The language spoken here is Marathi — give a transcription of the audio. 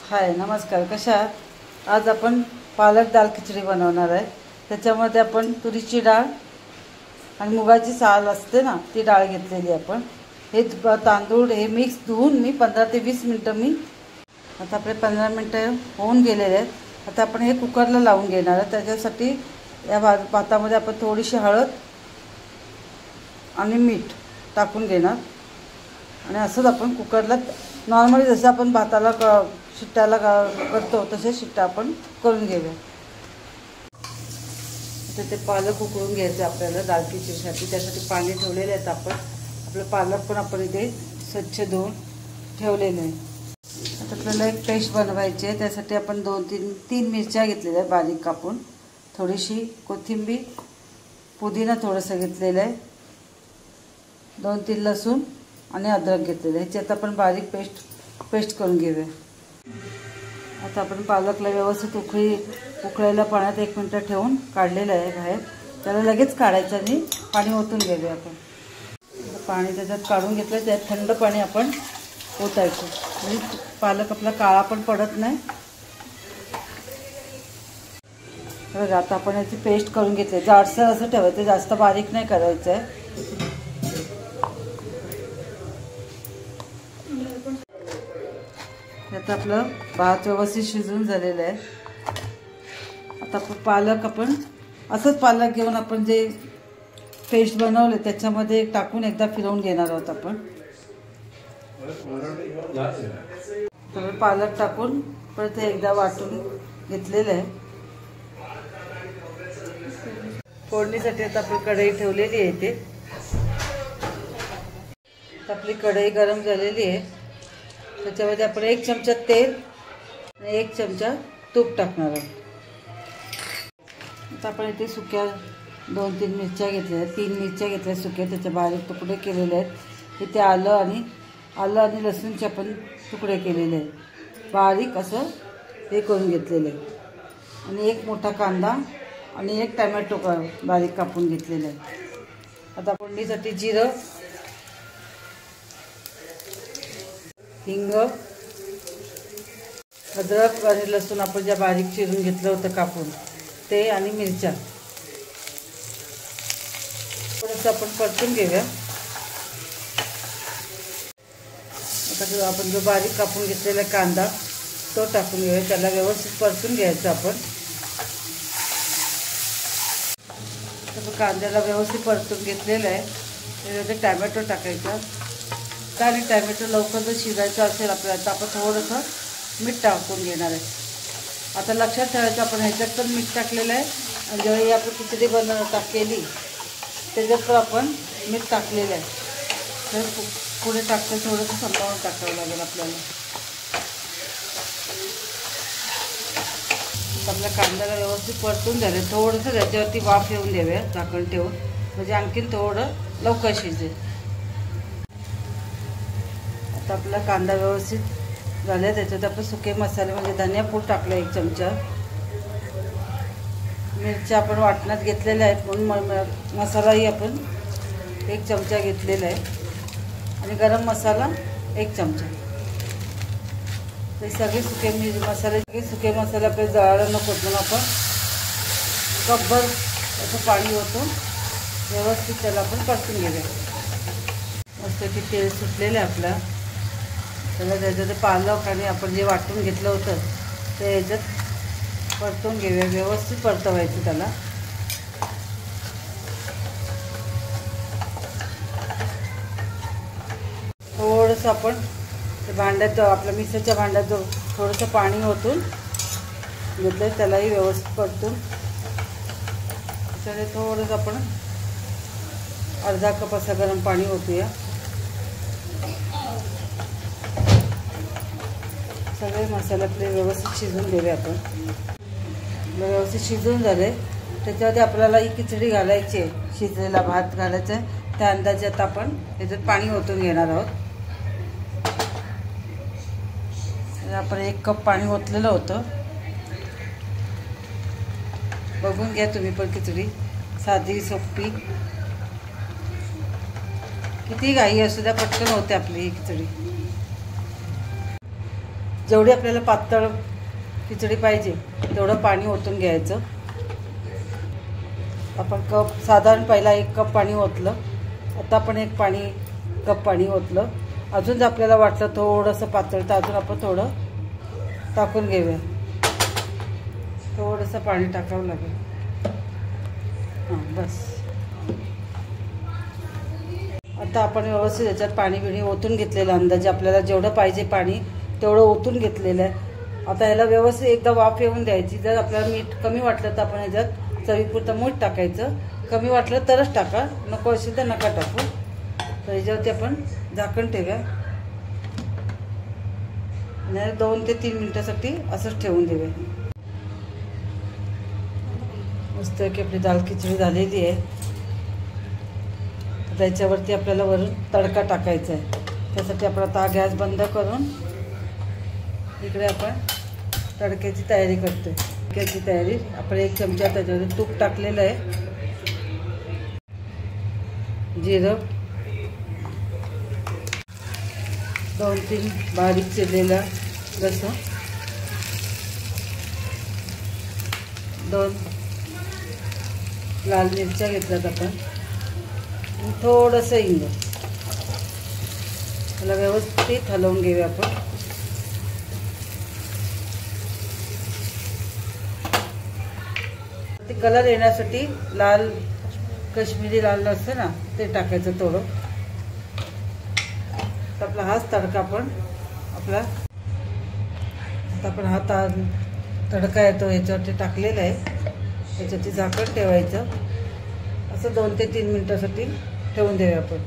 हाय नमस्कार, कशा आहात? आज आपण पालक दाल खिचडी बनवणार आहे। त्याच्यामध्ये आपण तुरीची डाळ आणि मुगाची साल असते ना, ती डाळ घेतलेली आपण। हे तांदूळ हे मिक्स धुवून मी 15 ते 20 मिनिटं आता आपले 15 मिनिटं होऊन गेलेले आहेत। आता आपण हे कुकरला लावून घेणार आहे। त्याच्यासाठी या भातामध्ये आपण थोडीशी हळद आणि मीठ टाकून घेणार आणि असंच आपण कुकरला नॉर्मली जसं आपण भाताला शिट्ट्याला करतो तसे शिट्ट्या आपण करून घेऊया। आता ते पालक उकळून घ्यायचे आपल्याला दाल खिचडीसाठी। त्यासाठी पाणी ठेवलेले आहेत आपण। आपलं पालक पण आपण इथे स्वच्छ धुवून ठेवलेले आहे। आता आपल्याला एक पेस्ट बनवायची आहे। त्यासाठी आपण 2-3 मिरच्या घेतलेल्या आहेत बारीक कापून, थोडीशी कोथिंबीर, पुदिना थोडंसं घेतलेलं आहे, 2-3 लसूण आणि अद्रक घेतलेलं आहे। ह्याची आता आपण बारीक पेस्ट करून घेऊया। आता आपण पालकला व्यवस्थित उकळायला पाण्यात 1 मिनिट ठेवून काढलेलं आहे बाहेर। त्याला लगेच काढायचं आणि पाणी ओतून घेऊया आपण। पाणी त्याच्यात काढून घेतलं, त्यात थंड पाणी आपण ओतायचं म्हणजे पालक आपला काळा पण पडत नाही। बघा आता आपण याची पेस्ट करून घेतली। जाडसर असं ठेवायचं, जास्त बारीक नाही करायचं आहे। आता आपलं भात व्यवस्थित शिजून झालेलं आहे। आता पालक आपण असंच पालक घेऊन आपण जे पेस्ट बनवले त्याच्यामध्ये टाकून एकदा फिरवून घेणार आहोत आपण। तर पालक टाकून परत एकदा वाटून घेतलेलं आहे। फोडणीसाठी आता आपली कढई ठेवलेली आहे इथे। आपली कढई गरम झालेली आहे। त्याच्यामध्ये आपण 1 चमचा तेल आणि 1 चमचा तूप टाकणार आहोत। आता आपण इथे सुक्या 2-3 मिरच्या घेतल्या आहेत, 3 मिरच्या घेतल्या सुक्या, त्याचे बारीक तुकडे केलेले आहेत। इथे आलं आणि लसूणचे आपण तुकडे केलेले आहेत, बारीक असं हे करून घेतलेले आहे। आणि 1 मोठा कांदा आणि 1 टोमॅटो बारीक कापून घेतलेला आहे। आता फोडणीसाठी जिरं, हिंग, अद्रक आणि लसूण आपण ज्या बारीक चिरून घेतलं होतं कापून ते, आणि मिरच्या थोडंसं आपण परतून घेऊया। आता आपण जो बारीक कापून घेतलेला कांदा तो टाकून घेऊया, त्याला व्यवस्थित परतून घ्यायचं आपण। तर कांद्याला व्यवस्थित परतून घेतलेलं आहे। त्याच्यामध्ये टोमॅटो टाकायचा आणि टोमॅटो लवकर जर शिजायचं असेल आपल्याला तर आपण थोडंसं मीठ टाकून घेणार आहे। आता लक्षात ठेवायचं आपण ह्याच्यात पण मीठ टाकलेलं आहे आणि जेव्हा आपण खिचडी केली त्याच्यात पण आपण मीठ टाकलेलं आहे। तर पुढे टाकतं थोडंसं सांभाळून टाकावं लागेल आपल्याला। आपल्या कांद्याला व्यवस्थित परतून झाले, थोडंसं त्याच्यावरती वाफ येऊन द्याव्या झाकण ठेवून, म्हणजे आणखीन थोडं लवकर शिजेल। आता आपला कांदा व्यवस्थित झाला, त्याच्यात आपण सुके मसाले म्हणजे धनियापूड टाकलं 1 चमचा, मिरच्या आपण वाटणात घेतलेल्या आहेत म्हणून मसालाही आपण 1 चमचा घेतलेला आहे, आणि गरम मसाला 1 चमचा। हे सगळे सुके मसाले आपले जळायला नको म्हणून आपण कपभर असं पाणी होतं व्यवस्थित त्याला आपण परतून घेऊया। मस्त की तेल सुटलेलं आहे आपला, त्याला त्याच्यात पालक आणि आपण जे वाटून घेतलं होतं ते याच्यात परतून घेऊया, व्यवस्थित परतवायचं त्याला। थोडंसं आपण भांड्यात आपल्या मिक्सरच्या भांड्यात जो थोडंसं पाणी ओतून घेतलं त्यालाही व्यवस्थित परतून त्याच्यात थोडंसं आपण अर्धा कप असं गरम पाणी ओतूया। सगळे मसाले आपले व्यवस्थित शिजून देऊया आपण। व्यवस्थित शिजून झाले त्याच्यामध्ये आपल्याला ही खिचडी घालायची आहे, शिजलेला भात घालायचा आहे। त्या अंदाजात आपण त्याच्यात पाणी ओतून घेणार आहोत। आपण 1 कप पाणी ओतलेलं होतं, बघून घ्या तुम्ही पण। खिचडी साधी सोपी, किती घाई असू द्या पटकन होते आपली ही खिचडी। जेवढी आपल्याला पातळ खिचडी पाहिजे तेवढं पाणी ओतून घ्यायचं. आपण साधारण पहिला 1 कप पाणी ओतलं. आता आपण 1 कप पाणी ओतलं. अजून जर आपल्याला वाटलं थोडंसं पातळ तर अजून आपण थोडं टाकून घेऊया. थोडंसं पाणी टाकावं लागेल. हां बस. आता आपण व्यवस्थित याच्यात पाणी बिणी ओतून घेतलेलं, अंदाजे आपल्याला जेवढं पाहिजे पाणी तेवढं ओतून घेतलेलं आहे. आता ह्याला व्यवस्थित एकदा वाफ येऊन द्यायची. जर आपल्याला मीठ कमी वाटलं तर आपण ह्याच्यात चवीपुरतं मीठ टाकायचं. कमी वाटलं तरच टाका, नको असेल तर नका टाकू. तर ह्याच्यावरती आपण झाकण ठेवूया. 2 ते 3 मिनिटासाठी असंच ठेवून देऊया. मस्त की आपली दाल खिचडी झालेली आहे. त्याच्यावरती आपल्याला वरून तडका टाकायचा आहे. त्यासाठी आपण आता गॅस बंद करून इकडे आपण तडक्याची तयारी करतोय. तडक्याची तयारी आपण 1 चमचा त्याच्यामध्ये तूप टाकलेलं आहे. जिरं, 2-3 बारीक चिरलेला लसूण, 2 लाल मिरच्या घेतल्यात आपण, थोडंसं हिंग. त्याला व्यवस्थित हलवून घेऊया आपण. ते कलर येण्यासाठी लाल काश्मीरी लाल असतं ना ते टाकायचं थोडं. तर आपला हाच तडका आता आपण हा तडका येतो याच्यावरती टाकलेला आहे. याच्यावरती झाकण ठेवायचं. असं 2 ते 3 मिनिटासाठी ठेवून देऊया आपण.